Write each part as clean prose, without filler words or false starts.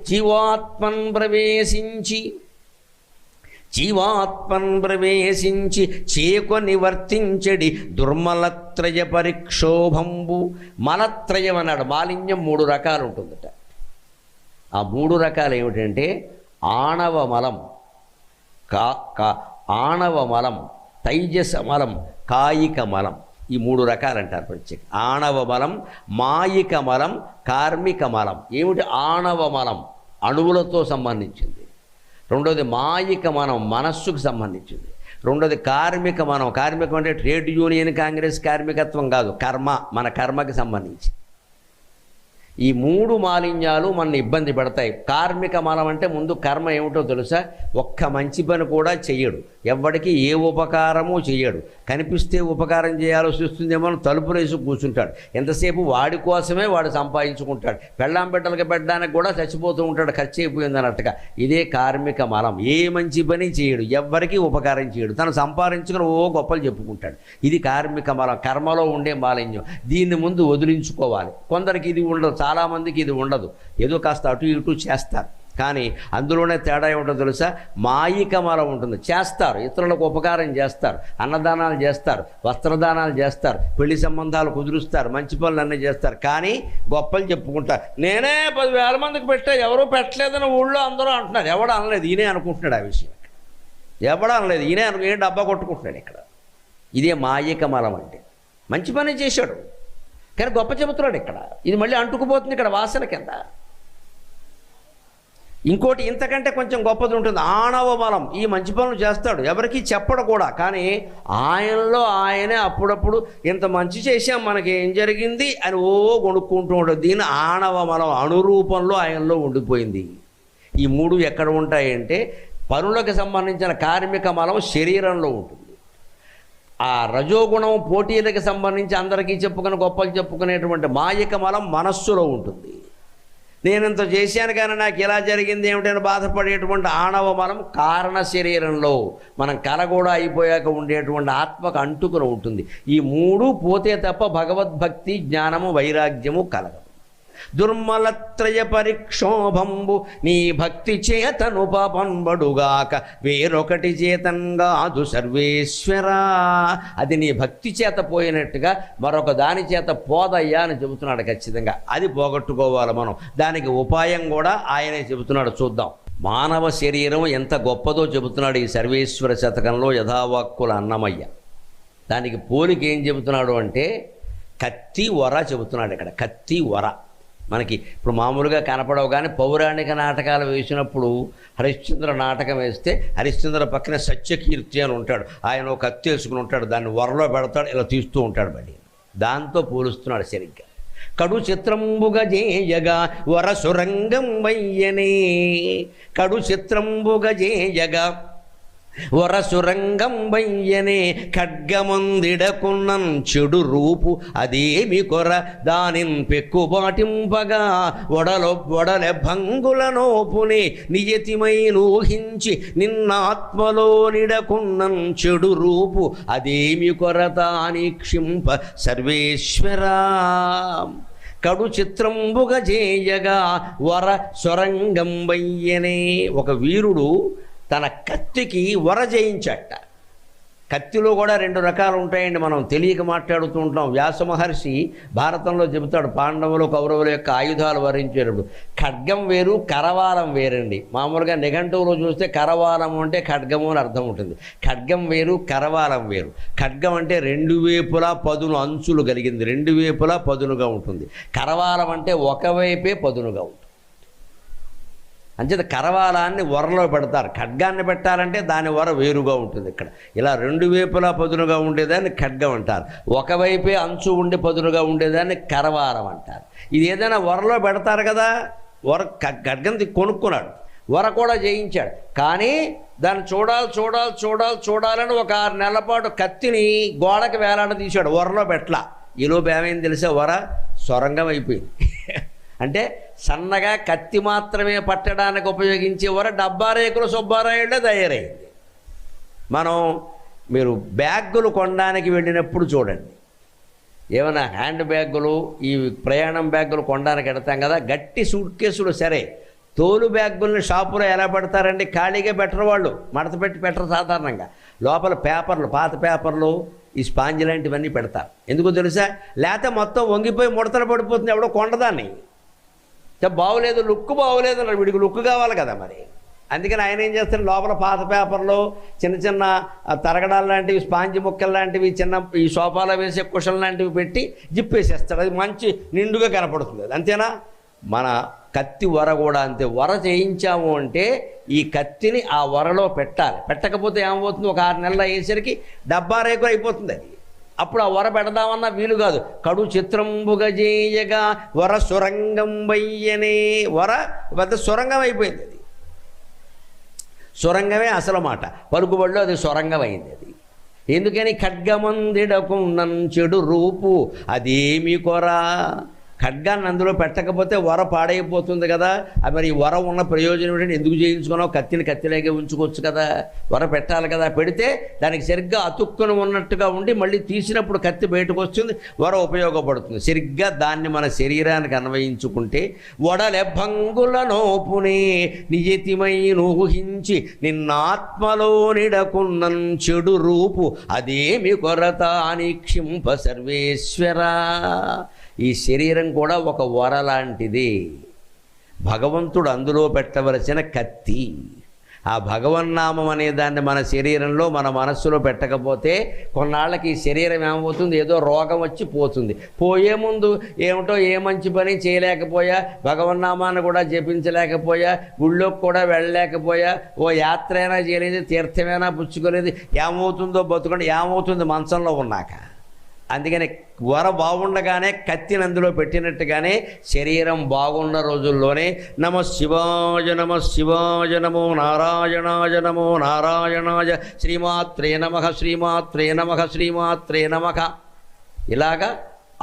జీవాత్మన్ ప్రవేశించి చేకొ నివర్తించడి దుర్మలత్రయ పరిక్షోభంబు. మలత్రయం అన్నాడు. మాలిన్యం 3 రకాలు ఉంటుందట. ఆ 3 రకాలు ఏమిటంటే ఆణవ మలం, ఆణవ మలం, తైజస మలం, కాయిక మలం. ఈ 3 రకాలు అంటారు ప్రత్యేక. ఆణవ మలం, మాయిక మలం, కార్మిక మలం. ఏమిటి ఆణవ మలం? అణువులతో సంబంధించింది. రెండోది మాయిక మలం, మనస్సుకు సంబంధించింది. రెండోది కార్మిక మలం. కార్మికం అంటే ట్రేడ్ యూనియన్, కాంగ్రెస్ కార్మికత్వం కాదు, కర్మ, మన కర్మకి సంబంధించి. ఈ 3 మాలిన్యాలు మన ఇబ్బంది పెడతాయి. కార్మిక మలం అంటే ముందు కర్మ ఏమిటో తెలుసా? ఒక్క మంచి పని కూడా చెయ్యడు, ఎవ్వడికి ఏ ఉపకారము చెయ్యడు. కనిపిస్తే ఉపకారం చేయాల్సి వస్తుందేమో తలుపులు వేసి కూర్చుంటాడు. ఎంతసేపు వాడి కోసమే వాడు సంపాదించుకుంటాడు. పెళ్ళాం బిడ్డలకి పెట్టడానికి కూడా చచ్చిపోతూ ఉంటాడు, ఖర్చు అయిపోయింది అన్నట్టుగా. ఇదే కార్మిక మలం. ఏ మంచి పని చేయడు, ఎవ్వరికీ ఉపకారం చేయడు, తను సంపాదించుకుని గొప్పలు చెప్పుకుంటాడు. ఇది కార్మిక మలం, కర్మలో ఉండే మాలిన్యం. దీన్ని ముందు వదిలించుకోవాలి. కొందరికి ఇది ఉండదు, చాలామందికి ఇది ఉండదు. ఏదో కాస్త అటు ఇటు చేస్తారు. కానీ అందులోనే తేడా ఏమిటో తెలుసా? మాయిక మలం ఉంటుంది. చేస్తారు, ఇతరులకు ఉపకారం చేస్తారు, అన్నదానాలు చేస్తారు, వస్త్రదానాలు చేస్తారు, పెళ్లి సంబంధాలు కుదురుస్తారు, మంచి పనులు అన్నీ చేస్తారు. కానీ గొప్పలు చెప్పుకుంటారు. నేనే 10,000 మందికి పెట్టా, ఎవరూ పెట్టలేదని ఊళ్ళో అందరూ అంటున్నారు. ఎవడో అనలేదు, ఈయనే అనుకుంటున్నాడు ఆ విషయం. ఎవడో అనలేదు, ఈయనే ఏ డబ్బా కొట్టుకుంటున్నాడు ఇక్కడ. ఇదే మాయిక మలం అంటే. మంచి పని చేశాడు కానీ గొప్ప చెబుతున్నాడు ఇక్కడ. ఇది మళ్ళీ అంటుకుపోతుంది ఇక్కడ వాసన కింద. ఇంకోటి ఇంతకంటే కొంచెం గొప్పది ఉంటుంది, ఆణవ బలం. ఈ మంచి పనులు చేస్తాడు, ఎవరికి చెప్పడు కూడా. కానీ ఆయనలో ఆయనే అప్పుడప్పుడు ఇంత మంచి చేశాం, మనకి ఏం జరిగింది అని కొనుక్కుంటూ ఉంటాడు. దీని ఆణవ బలం అణురూపంలో ఆయనలో ఉండిపోయింది. ఈ 3 ఎక్కడ ఉంటాయంటే పనులకు సంబంధించిన కార్మిక మలం శరీరంలో ఉంటుంది. ఆ రజోగుణం పోటీలకు సంబంధించి అందరికీ చెప్పుకుని గొప్పలు చెప్పుకునేటువంటి మాయిక మలం మనస్సులో ఉంటుంది. నేనింత చేశాను కానీ నాకు ఎలా జరిగింది ఏమిటని బాధపడేటువంటి ఆణవ మలం కారణ శరీరంలో, మనం కల కూడా అయిపోయాక ఉండేటువంటి ఆత్మకు అంటుకుని ఉంటుంది. ఈ 3 పోతే తప్ప భగవద్భక్తి, జ్ఞానము, వైరాగ్యము కలగదు. దుర్మలత్రయ పరిక్షోభంబు నీ భక్తి చేతను పాపంబడుగాక వేరొకటి చేతంగాదు సర్వేశ్వరా. అది నీ భక్తి చేత పోయినట్టుగా మరొక దాని చేత పోదయ్యా అని చెబుతున్నాడు. ఖచ్చితంగా అది పోగొట్టుకోవాలి మనం. దానికి ఉపాయం కూడా ఆయనే చెబుతున్నాడు. చూద్దాం. మానవ శరీరం ఎంత గొప్పదో చెబుతున్నాడు ఈ సర్వేశ్వర శతకంలో యథావాక్కుల అన్నమయ్య. దానికి పోలిక ఏం చెబుతున్నాడు అంటే కత్తి వర చెబుతున్నాడు ఇక్కడ. కత్తి వర మనకి ఇప్పుడు మామూలుగా కనపడవు. కానీ పౌరాణిక నాటకాలు వేసినప్పుడు హరిశ్చంద్ర నాటకం వేస్తే హరిశ్చంద్ర పక్కన సత్యకీర్తి అని ఉంటాడు. ఆయన ఒక కత్తి వేసుకుని ఉంటాడు, దాన్ని వరలో పెడతాడు, ఇలా తీస్తూ ఉంటాడు. బడి దాంతో పోలుస్తున్నాడు సరిగ్గా. కడు చిత్రంబుగ జేయగా వర సురంగం వయ్యనే. కడు చిత్రంబుగ జేయగా వరసురంగం వయ్యనే. ఖడ్గమందిడకున్నం చెడు రూపు అదేమి కొర దానిన్ పెక్కుబాటింపగా వడలె భంగుల నోపునే నియతిమై నూహించి నిన్నాత్మలో నిడకున్నం చెడు రూపు అదేమి కొర తాని క్షింప సర్వేశ్వరా. కడు చిత్రంబుగ జేయగా వర సొరంగం వయ్యనే. ఒక వీరుడు తన కత్తికి వర జయించట. కత్తిలో కూడా 2 రకాలు ఉంటాయండి, మనం తెలియక మాట్లాడుతూ ఉంటాం. వ్యాస మహర్షి భారతంలో చెబుతాడు, పాండవులు కౌరవుల యొక్క ఆయుధాలు వరించేటప్పుడు ఖడ్గం వేరు, కరవాలం వేరండి. మామూలుగా నిఘంటువులో చూస్తే కరవాలం అంటే ఖడ్గము అని అర్థం ఉంటుంది. ఖడ్గం వేరు, కరవాలం వేరు. ఖడ్గం అంటే 2 వైపులా పదును అంచులు కలిగింది, 2 వైపులా పదునుగా ఉంటుంది. కరవాలం అంటే ఒకవైపే పదునుగా ఉంటుంది. అంచేత కరవాలాన్ని వరలో పెడతారు. ఖడ్గాన్ని పెట్టాలంటే దాని వర వేరుగా ఉంటుంది. ఇక్కడ ఇలా 2 వైపులా పదునుగా ఉండేదాన్ని ఖడ్గం అంటారు. ఒకవైపే అంచు ఉండి పదునుగా ఉండేదాన్ని కరవాలం అంటారు. ఇది ఏదైనా వరలో పెడతారు కదా, వర ఖడ్గం కొనుక్కున్నాడు, వర కూడా జయించాడు. కానీ దాన్ని చూడాలని ఒక 6 నెలల పాటు కత్తిని గోడకి వేలాడ తీశాడు, వరలో పెట్టలా. ఈలోపు ఏమైంది తెలుసా? వర సొరంగం అయిపోయింది. అంటే సన్నగా కత్తి మాత్రమే పట్టడానికి ఉపయోగించే వర డబ్బా రేకుల సుబ్బారాయుడే తయారైంది. మీరు బ్యాగులు కొనడానికి వెళ్ళినప్పుడు చూడండి, ఏమైనా హ్యాండ్ బ్యాగులు, ఈ ప్రయాణం బ్యాగులు కొనడానికి వెళ్తాం కదా, గట్టి సూట్ కేసులు సరే, తోలు బ్యాగుల్ని షాపులో ఎలా పెడతారండి? ఖాళీగా పెట్టరు, వాళ్ళు మడత పెట్టి పెట్టరు సాధారణంగా. లోపల పేపర్లు, పాత పేపర్లు, ఈ స్పాంజ్ లాంటివన్నీ పెడతారు. ఎందుకో తెలుసా? లేకపోతే మొత్తం వంగిపోయి ముడతలు పడిపోతుంది, ఎవడో కొండదాన్ని. బాగోలేదు, లుక్ బాగోలేదు అన్నాడు. వీడికి లుక్ కావాలి కదా మరి. అందుకని ఆయన ఏం చేస్తాడు, లోపల పాత పేపర్లు, చిన్న చిన్న తరగడాలు లాంటివి, స్పాంజ్ ముక్కలు లాంటివి, చిన్న ఈ సోఫాలో వేసే కుషన్ లాంటివి పెట్టి జిప్పేసేస్తాడు. అది మంచి నిండుగా కనపడుతుంది. అది అంతేనా? మన కత్తి వర కూడా అంతే. వర చేయించాము అంటే ఈ కత్తిని ఆ వరలో పెట్టాలి. పెట్టకపోతే ఏమవుతుంది, ఒక 6 నెలలు అయ్యేసరికి డబ్బా రేకు అయిపోతుంది అది. అప్పుడు ఆ వర పెడదామన్నా వీలు కాదు. కడు చిత్రంబుగా చేయగా వర సొరంగం వయ్యనే. వర పెద్ద సొరంగం అయిపోయింది అది. సొరంగమే అసలు మాట. పలుకుబడిలో అది సొరంగం అయింది అది. ఎందుకని? ఖడ్గమందిడకున్నం చెడు రూపు అదేమి కొరా. ఖడ్గాన్ని అందులో పెట్టకపోతే వర పాడైపోతుంది కదా. మరి ఈ వర ఉన్న ప్రయోజనం ఏంటంటే, ఎందుకు చేయించుకున్నావు? కత్తిని కత్తిలాగే ఉంచుకోవచ్చు కదా. వర పెట్టాలి కదా. పెడితే దానికి సరిగ్గా అతుక్కుని ఉన్నట్టుగా ఉండి మళ్ళీ తీసినప్పుడు కత్తి బయటకు వస్తుంది, వర ఉపయోగపడుతుంది. సరిగ్గా దాన్ని మన శరీరానికి అన్వయించుకుంటే వడలెభంగుల నోపునే నియతిమై నూహించి నిన్నాత్మలో నిడకున్నం చెడు రూపు అదేమి కొరత అనిక్షింప సర్వేశ్వరా. ఈ శరీరం కూడా ఒక వర లాంటిది. భగవంతుడు అందులో పెట్టవలసిన కత్తి. ఆ భగవన్నామం అనే దాన్ని మన శరీరంలో, మన మనస్సులో పెట్టకపోతే కొన్నాళ్ళకి ఈ శరీరం ఏమవుతుంది, ఏదో రోగం వచ్చి పోతుంది. పోయే ముందు ఏమిటో ఏ మంచి పని చేయలేకపోయా, భగవన్నామాన్ని కూడా జపించలేకపోయా, గుళ్ళోకి కూడా వెళ్ళలేకపోయా, ఓ యాత్ర అయినా చేయలేదు, తీర్థమైనా పుచ్చుకోలేదు, ఏమవుతుందో బతుకండి. ఏమవుతుంది మంచంలో ఉన్నాక? అందుకని వర బాగుండగానే కత్తిని అందులో పెట్టినట్టుగానే శరీరం బాగున్న రోజుల్లోనే నమ శివాయ నమ శివాయ నమో నారాయణాయ నమో నారాయణాయ శ్రీమాత్రే నమః శ్రీమాత్రే నమః శ్రీమాత్రే నమః ఇలాగా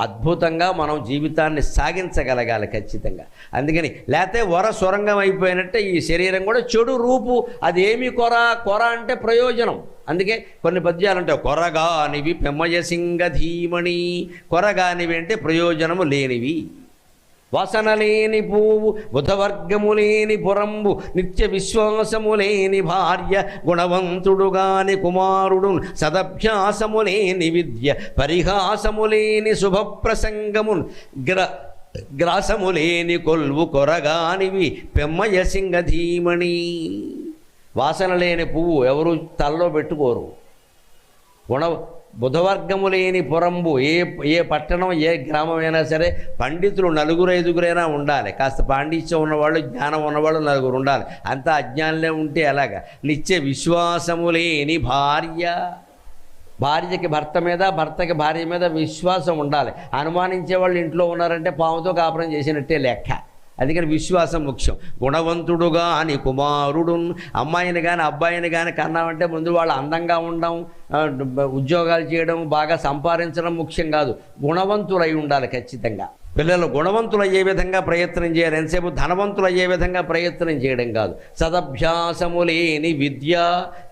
అద్భుతంగా మనం జీవితాన్ని సాగించగలగాలి ఖచ్చితంగా. అందుకని లేకపోతే వర సొరంగం అయిపోయినట్టే ఈ శరీరం కూడా చెడు రూపు. అదేమి కొర? కొర అంటే ప్రయోజనం. అందుకే కొన్ని పద్యాలు ఉంటాయి, కొరగానివి పెమ్మయ సింగధీమణి. కొరగానివి అంటే ప్రయోజనము లేనివి. వాసన లేని పువ్వు, బుధవర్గము లేని పురంబు, నిత్య విశ్వాసము లేని భార్య, గుణవంతుడుగాని కుమారుడు, సదభ్యాసము లేని విద్య, పరిహాసము లేని శుభప్రసంగము, గ్రాసము లేని కొల్వు కొరగానివి పెమ్మయ సింగధీమణి. వాసన లేని పువ్వు ఎవరు తలలో పెట్టుకోరు. బుధవర్గము లేని పురంబు. ఏ పట్టణం, ఏ గ్రామమైనా సరే పండితులు 4-5 ఉండాలి. కాస్త పాండిత్యం ఉన్నవాళ్ళు, జ్ఞానం ఉన్నవాళ్ళు 4 ఉండాలి. అంతా అజ్ఞానంలో ఉంటే ఎలాగా? నిత్య విశ్వాసము లేని భార్య. భార్యకి భర్త మీద, భర్తకి భార్య మీద విశ్వాసం ఉండాలి. అనుమానించే వాళ్ళు ఇంట్లో ఉన్నారంటే పాముతో కాపురం చేసినట్టే లెక్క. అందుకని విశ్వాసం ముఖ్యం. గుణవంతుడుగా అని కుమారుడు. అమ్మాయిని కానీ అబ్బాయిని కానీ కన్నామంటే ముందు వాళ్ళు అందంగా ఉండడం, ఉద్యోగాలు చేయడం, బాగా సంపాదించడం ముఖ్యం కాదు. గుణవంతులై ఉండాలి ఖచ్చితంగా. పిల్లలు గుణవంతులు అయ్యే విధంగా ప్రయత్నం చేయాలి. ఎంతసేపు ధనవంతులు అయ్యే విధంగా ప్రయత్నం చేయడం కాదు. సదభ్యాసము లేని విద్య.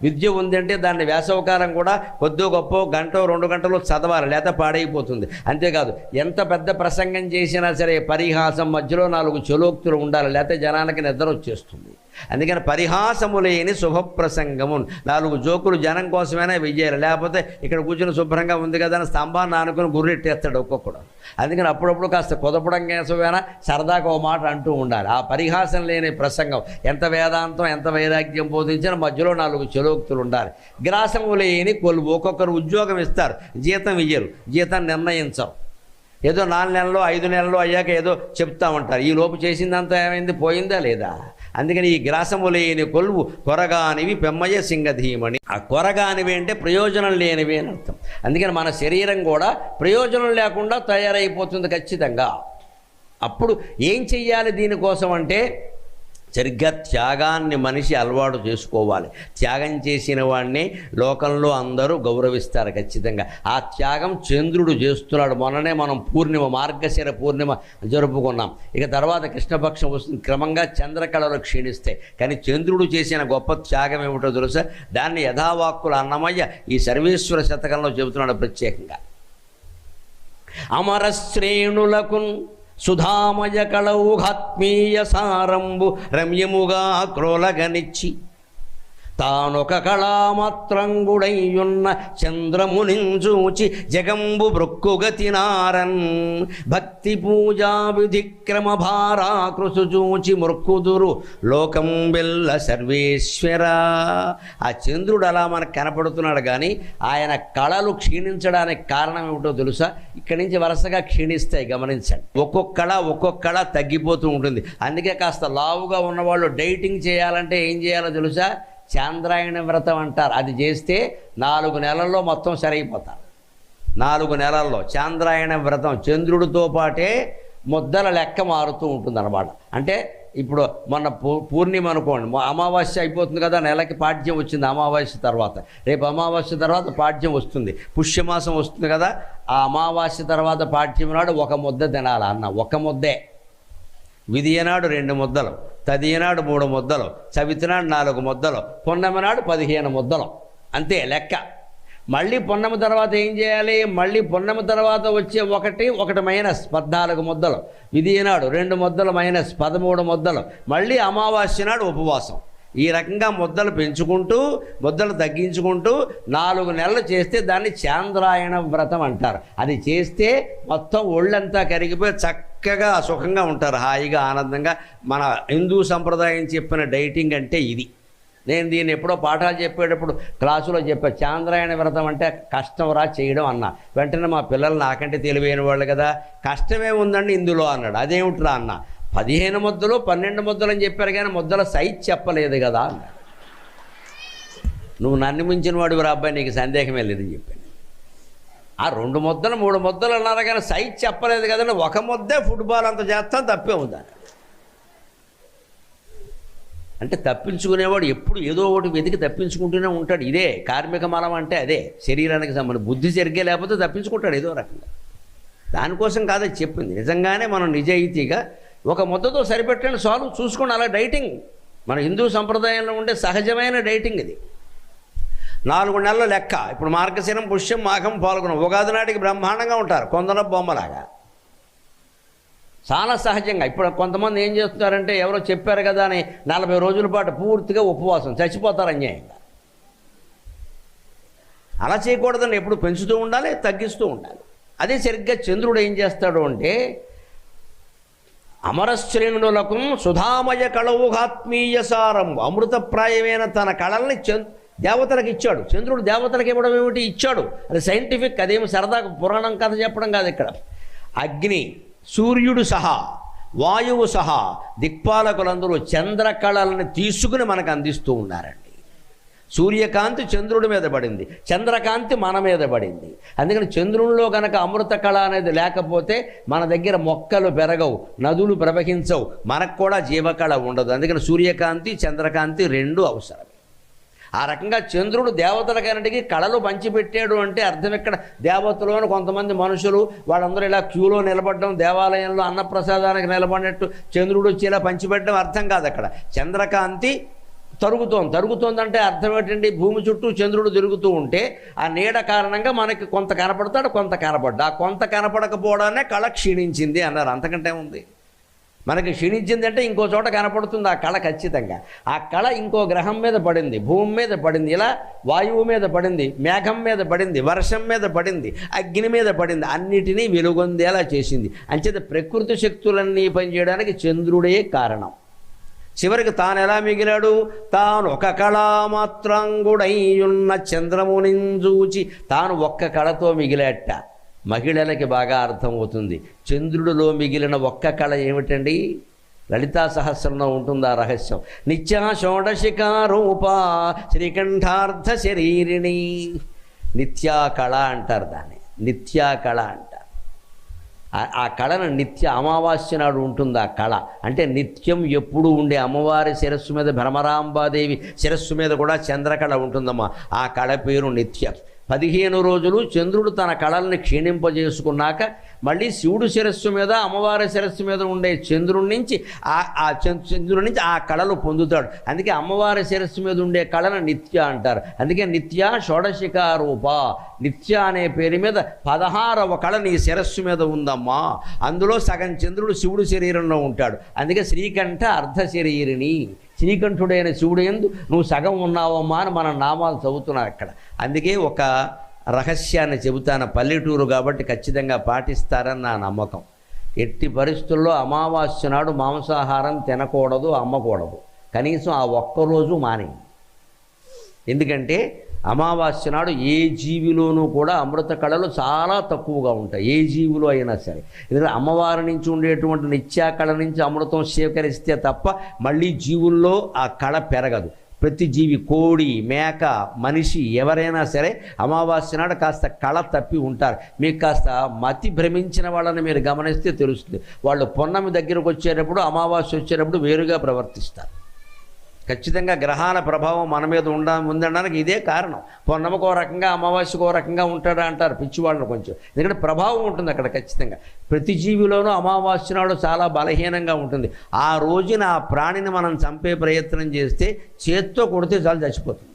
విద్య ఉందంటే దాన్ని వేసవకాలం కూడా కొద్దో గొప్ప 1-2 గంటలు చదవాలి, లేకపోతే పాడైపోతుంది. అంతేకాదు ఎంత పెద్ద ప్రసంగం చేసినా సరే పరిహాసం మధ్యలో 4 చలోక్తులు ఉండాలి, లేకపోతే జనానికి నిద్ర వచ్చేస్తుంది. అందుకని పరిహాసము లేని శుభప్రసంగము. 4 జోకులు జనం కోసమైనా వెయ్యాలి, లేకపోతే ఇక్కడ కూర్చుని శుభ్రంగా ఉంది కదా అని స్తంభాన్ని ఆనుకుని గుర్రెట్టేస్తాడు ఒక్కొక్కడు. అందుకని అప్పుడప్పుడు కాస్త కుదపడం కోసమైనా సరదాగా ఓ మాట అంటూ ఉండాలి. ఆ పరిహాసం లేని ప్రసంగం ఎంత వేదాంతం, ఎంత వైరాగ్యం బోధించినా మధ్యలో 4 చలోక్తులు ఉండాలి. గ్రాసము లేని కొలువు. ఒక్కొక్కరు ఉద్యోగం ఇస్తారు, జీతం ఇయ్యరు, జీతం నిర్ణయించరు. ఏదో 4 నెలలు 5 నెలలు అయ్యాక ఏదో చెప్తా ఉంటారు. ఈ లోపు చేసిందంతా ఏమైంది, పోయిందా లేదా? అందుకని ఈ గ్రాసము లేని కొలువు కొరగానివి పెమ్మయ్య సింగధీమణి. ఆ కొరగానివి అంటే ప్రయోజనం లేనివి అని అర్థం. అందుకని మన శరీరం కూడా ప్రయోజనం లేకుండా తయారైపోతుంది ఖచ్చితంగా. అప్పుడు ఏం చెయ్యాలి దీనికోసం అంటే సరిగ్గా త్యాగాన్ని మనిషి అలవాటు చేసుకోవాలి. త్యాగం చేసిన వాడిని లోకంలో అందరూ గౌరవిస్తారు ఖచ్చితంగా. ఆ త్యాగం చంద్రుడు చేస్తున్నాడు. మొన్ననే మనం పూర్ణిమ, మార్గశిర పూర్ణిమ జరుపుకున్నాం. ఇక తర్వాత కృష్ణపక్షం వస్తుంది. క్రమంగా చంద్రకళలు క్షీణిస్తాయి. కానీ చంద్రుడు చేసిన గొప్ప త్యాగం ఏమిటో తెలుసా? దాన్ని యథావాక్కుల అన్నమయ్య ఈ సర్వేశ్వర శతకంలో చెబుతున్నాడు ప్రత్యేకంగా. అమర శ్రేణులకు సుధామయ కళౌఘాత్మీయ సారంబు రమ్యముగా క్రోలగనిచ్చి తానొక కళామాత్రంగుడయ్యున్న చంద్రమునించూచి జగంబు బ్రొక్కుగతినారన్ భక్తి పూజా విధిక్రమ భారాకృసు చూచి మృక్కుదురు లోకం వెల్ల సర్వేశ్వర. ఆ చంద్రుడు అలా మనకు కనపడుతున్నాడు, కానీ ఆయన కళలు క్షీణించడానికి కారణం ఏమిటో తెలుసా? ఇక్కడి నుంచి వరుసగా క్షీణిస్తాయి, గమనించండి. ఒక్కొక్క కళ తగ్గిపోతూ ఉంటుంది. అందుకే కాస్త లావుగా ఉన్నవాళ్ళు డైటింగ్ చేయాలంటే ఏం చేయాలో తెలుసా? చాంద్రాయణ వ్రతం అంటారు. అది చేస్తే 4 నెలల్లో మొత్తం సరైపోతారు. 4 నెలల్లో చాంద్రాయణ వ్రతం చంద్రుడితో పాటే ముద్దల లెక్క మారుతూ ఉంటుందన్నమాట. అంటే ఇప్పుడు మొన్న పూర్ణిమ అనుకోండి, అమావాస్య అయిపోతుంది కదా, నెలకి పాడ్యం వచ్చింది అమావాస్య తర్వాత. రేపు అమావాస్య తర్వాత పాడ్యం వస్తుంది, పుష్యమాసం వస్తుంది కదా. ఆ అమావాస్య తర్వాత పాడ్యం నాడు 1 ముద్ద తినాలి అన్న. 1 ముద్దే. విధియనాడు 2 ముద్దలు, తదియనాడు 3 ముద్దలు, చవితినాడు 4 ముద్దలు, పున్నమి నాడు 15 ముద్దలు, అంతే లెక్క. మళ్ళీ పున్నమి తర్వాత ఏం చేయాలి? మళ్ళీ పున్నమి తర్వాత వచ్చే ఒకటి మైనస్ 14 ముద్దలు, విధియనాడు 2 ముద్దలు మైనస్ 13 ముద్దలు, మళ్ళీ అమావాస్య నాడు ఉపవాసం. ఈ రకంగా ముద్దలు పెంచుకుంటూ ముద్దలు తగ్గించుకుంటూ 4 నెలలు చేస్తే దాన్ని చాంద్రాయణ వ్రతం అంటారు. అది చేస్తే మొత్తం ఒళ్ళంతా కరిగిపోయి చక్కగా సుఖంగా ఉంటారు, హాయిగా ఆనందంగా. మన హిందూ సంప్రదాయం చెప్పిన డైటింగ్ అంటే ఇది. నేను దీన్ని ఎప్పుడో పాఠాలు చెప్పేటప్పుడు క్లాసులో చెప్పాను. చాంద్రాయణ వ్రతం అంటే కష్టం రా చేయడం అన్న. వెంటనే మా పిల్లలు నాకంటే తెలివైన వాళ్ళు కదా, కష్టమే ఉందండి ఇందులో అన్నాడు. అదేమిట్రా అన్న, 15 ముద్దలు 12 ముద్దలు అని చెప్పారు, కానీ ముద్దల సైజ్ చెప్పలేదు కదా అన్నాడు. నువ్వు నన్ను మించిన వాడు రా అబ్బాయి, నీకు సందేహమే లేదని చెప్పాను. ఆ 2 ముద్దలు 3 ముద్దలు అన్నారు, కానీ సైజ్ చెప్పలేదు కదండి. 1 ముద్దే ఫుట్బాల్ అంత చేస్తాను, తప్పే ఉందని. అంటే తప్పించుకునేవాడు ఎప్పుడు ఏదో ఒకటి వెతికి తప్పించుకుంటూనే ఉంటాడు. ఇదే కార్మిక మలం అంటే అదే, శరీరానికి సంబంధించి. బుద్ధి సరిగ్గా లేకపోతే తప్పించుకుంటాడు ఏదో రకంగా. దానికోసం కాదని చెప్పింది. నిజంగానే మనం నిజాయితీగా 1 ముద్దతో సరిపెట్టండి చాలు, చూసుకోండి. అలా డైటింగ్ మన హిందూ సంప్రదాయంలో ఉండే సహజమైన డైటింగ్ ఇది. 4 నెలల లెక్క. ఇప్పుడు మార్గశిరం, పుష్యం, మాఘం, పాల్గొనం, ఉగాది నాటికి బ్రహ్మాండంగా ఉంటారు, కొందన బొమ్మలాగా చాలా సహజంగా. ఇప్పుడు కొంతమంది ఏం చేస్తున్నారంటే, ఎవరో చెప్పారు కదా అని 40 రోజుల పాటు పూర్తిగా ఉపవాసం, చచ్చిపోతారు అన్యాయంగా. అలా చేయకూడదని ఎప్పుడు పెంచుతూ ఉండాలి, తగ్గిస్తూ ఉండాలి. అదే సరిగ్గా చంద్రుడు ఏం చేస్తాడు అంటే, అమరశ్రేణులకు సుధామయ కళౌఘాత్మీయ సారం, అమృతప్రాయమైన తన కళల్ని దేవతలకు ఇచ్చాడు. చంద్రుడు దేవతలకు ఇవ్వడం ఏమిటి? ఇచ్చాడు. అది సైంటిఫిక్, అదేమి సరదా పురాణం కథ చెప్పడం కాదు. ఇక్కడ అగ్ని, సూర్యుడు సహా, వాయువు సహా దిక్పాలకులందరూ చంద్రకళలను తీసుకుని మనకు అందిస్తూ ఉన్నారండి. సూర్యకాంతి చంద్రుడి మీద పడింది, చంద్రకాంతి మన మీద పడింది. అందుకని చంద్రునిలో కనుక అమృత కళ అనేది లేకపోతే మన దగ్గర మొక్కలు పెరగవు, నదులు ప్రవహించవు, మనకు కూడా జీవకళ ఉండదు. అందుకని సూర్యకాంతి చంద్రకాంతి 2 అవసరం. ఆ రకంగా చంద్రుడు దేవతలకన్నిటికీ కళలు పంచిపెట్టాడు అంటే అర్థం ఎక్కడ? దేవతలోని కొంతమంది మనుషులు వాళ్ళందరూ ఇలా క్యూలో నిలబడడం, దేవాలయంలో అన్నప్రసాదానికి నిలబడినట్టు చంద్రుడు వచ్చి ఇలా పంచిపెట్టడం అర్థం కాదు. అక్కడ చంద్రకాంతి తరుగుతోందంటే అర్థం ఏంటండి? భూమి చుట్టూ చంద్రుడు తిరుగుతూ ఉంటే ఆ నీడ కారణంగా మనకి కొంత కనపడతాడు, కొంత కనపడ్డా. ఆ కొంత కనపడకపోవడానే కళ క్షీణించింది అన్నారు. అంతకంటే ఉంది. మనకి క్షీణించిందంటే ఇంకో చోట కనపడుతుంది ఆ కళ ఖచ్చితంగా. ఆ కళ ఇంకో గ్రహం మీద పడింది, భూమి మీద పడింది, ఇలా వాయువు మీద పడింది, మేఘం మీద పడింది, వర్షం మీద పడింది, అగ్ని మీద పడింది, అన్నిటినీ వెలుగొందేలా చేసింది. అంచేత ప్రకృతి శక్తులన్నీ పనిచేయడానికి చంద్రుడే కారణం. చివరికి తాను ఎలా మిగిలాడు? తాను ఒక కళామాత్రాంగుడైయున్న చంద్రమునించూచి తాను ఒక్క కళతో మిగిలాట. మహిళలకి బాగా అర్థమవుతుంది. చంద్రుడిలో మిగిలిన ఒక్క కళ ఏమిటండి? లలితా సహస్రంలో ఉంటుంది ఆ రహస్యం. నిత్యా షోడశికారూప శ్రీకంఠార్థ శరీరిణి. నిత్యా కళ అంటారు దాన్ని, నిత్యా కళ అంటారు. ఆ కళను నిత్య అమావాస్య నాడు ఉంటుంది ఆ కళ. అంటే నిత్యం ఎప్పుడూ ఉండే అమ్మవారి శిరస్సు మీద, భ్రమరాంబాదేవి శిరస్సు మీద కూడా చంద్రకళ ఉంటుందమ్మా. ఆ కళ పేరు నిత్య. 15 రోజులు చంద్రుడు తన కళల్ని క్షీణింపజేసుకున్నాక మళ్ళీ శివుడు శిరస్సు మీద అమ్మవారి శిరస్సు మీద ఉండే చంద్రుడి నుంచి చంద్రుడి నుంచి ఆ కళలు పొందుతాడు. అందుకే అమ్మవారి శిరస్సు మీద ఉండే కళను నిత్య అంటారు. అందుకే నిత్య షోడశికా రూప, నిత్య అనే పేరు మీద 16వ కళ నీ శిరస్సు మీద ఉందమ్మా. అందులో సగం చంద్రుడు శివుడు శరీరంలో ఉంటాడు. అందుకే శ్రీకంఠ అర్ధ శరీరిని, శ్రీకంఠుడైన శివుడు యందు నువ్వు సగం ఉన్నావమ్మా అని మన నామాలు చదువుతున్నావు అక్కడ. అందుకే ఒక రహస్యాన్ని చెబుతాను, పల్లెటూరు కాబట్టి ఖచ్చితంగా పాటిస్తారని నా నమ్మకం. ఎట్టి పరిస్థితుల్లో అమావాస్య నాడు మాంసాహారం తినకూడదు, అమ్మకూడదు. కనీసం ఆ ఒక్కరోజు మానే. ఎందుకంటే అమావాస్య నాడు ఏ జీవిలోనూ కూడా అమృత కళలు చాలా తక్కువగా ఉంటాయి, ఏ జీవులు అయినా సరే. ఎందుకంటే అమ్మవారి నుంచి ఉండేటువంటి నిత్యా కళ నుంచి అమృతం స్వీకరిస్తే తప్ప మళ్ళీ జీవుల్లో ఆ కళ పెరగదు. ప్రతి జీవి, కోడి, మేక, మనిషి ఎవరైనా సరే అమావాస్య నాడు కాస్త కళ తప్పి ఉంటారు. మీకు కాస్త మతి భ్రమించిన వాళ్ళని మీరు గమనిస్తే తెలుస్తుంది. వాళ్ళు పొన్నమి దగ్గరకు వచ్చేటప్పుడు, అమావాస్య వచ్చేటప్పుడు వేరుగా ప్రవర్తిస్తారు. ఖచ్చితంగా గ్రహాల ప్రభావం మన మీద ఉందనడానికి ఇదే కారణం. పొన్నమకో రకంగా, అమావాస్యకో రకంగా ఉంటాడా అంటారు పిచ్చివాళ్ళని కొంచెం. ఎందుకంటే ప్రభావం ఉంటుంది అక్కడ ఖచ్చితంగా. ప్రతి జీవిలోనూ అమావాస్య నాడు చాలా బలహీనంగా ఉంటుంది. ఆ రోజున ఆ ప్రాణిని మనం చంపే ప్రయత్నం చేస్తే చేత్తో కొడితే చాలు చచ్చిపోతుంది.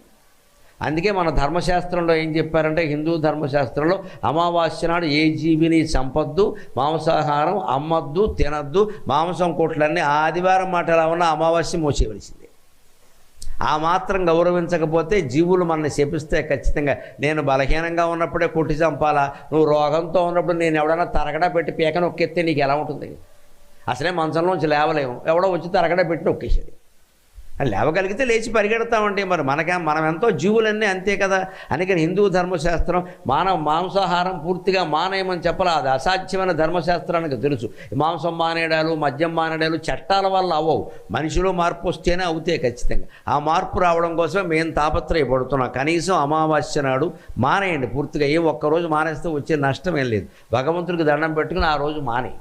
అందుకే మన ధర్మశాస్త్రంలో ఏం చెప్పారంటే, హిందూ ధర్మశాస్త్రంలో అమావాస్య నాడు ఏ జీవిని చంపొద్దు, మాంసాహారం అమ్మొద్దు, తినద్దు. మాంసం కోట్లన్నీ ఆదివారం మాట ఎలా ఉన్నా అమావాస్య మోసేయవలసిందే. ఆ మాత్రం గౌరవించకపోతే జీవులు మనల్ని శపిస్తే ఖచ్చితంగా. నేను బలహీనంగా ఉన్నప్పుడే కొట్టి చంపాలా, నువ్వు రోగంతో ఉన్నప్పుడు నేను ఎవడన్నా తరగడా పెట్టి పీక నొక్కెత్తే నీకు ఎలా ఉంటుంది? అసలే మంచంలోంచి లేవలేము, ఎవడో వచ్చి తరగడా పెట్టి నొక్కేసేది. లేవగలిగితే లేచి పరిగెడతామంటే మరి మనం ఎంతో జీవులన్నీ అంతే కదా. అందుకని హిందూ ధర్మశాస్త్రం మాంసాహారం పూర్తిగా మానేయమని చెప్పాలి. అది అసాధ్యమైన ధర్మశాస్త్రానికి తెలుసు. మాంసం మానేయడాలు, మద్యం మానేయడాలు చట్టాల వల్ల అవ్వవు, మనిషిలో మార్పు వస్తేనే అవుతాయి ఖచ్చితంగా. ఆ మార్పు రావడం కోసమే మేము తాపత్రయపడుతున్నాం. కనీసం అమావాస్య నాడు మానేయండి పూర్తిగా. ఒక్కరోజు మానేస్తే వచ్చే నష్టం ఏం లేదు. భగవంతుడికి దండం పెట్టుకుని ఆ రోజు మానేయి.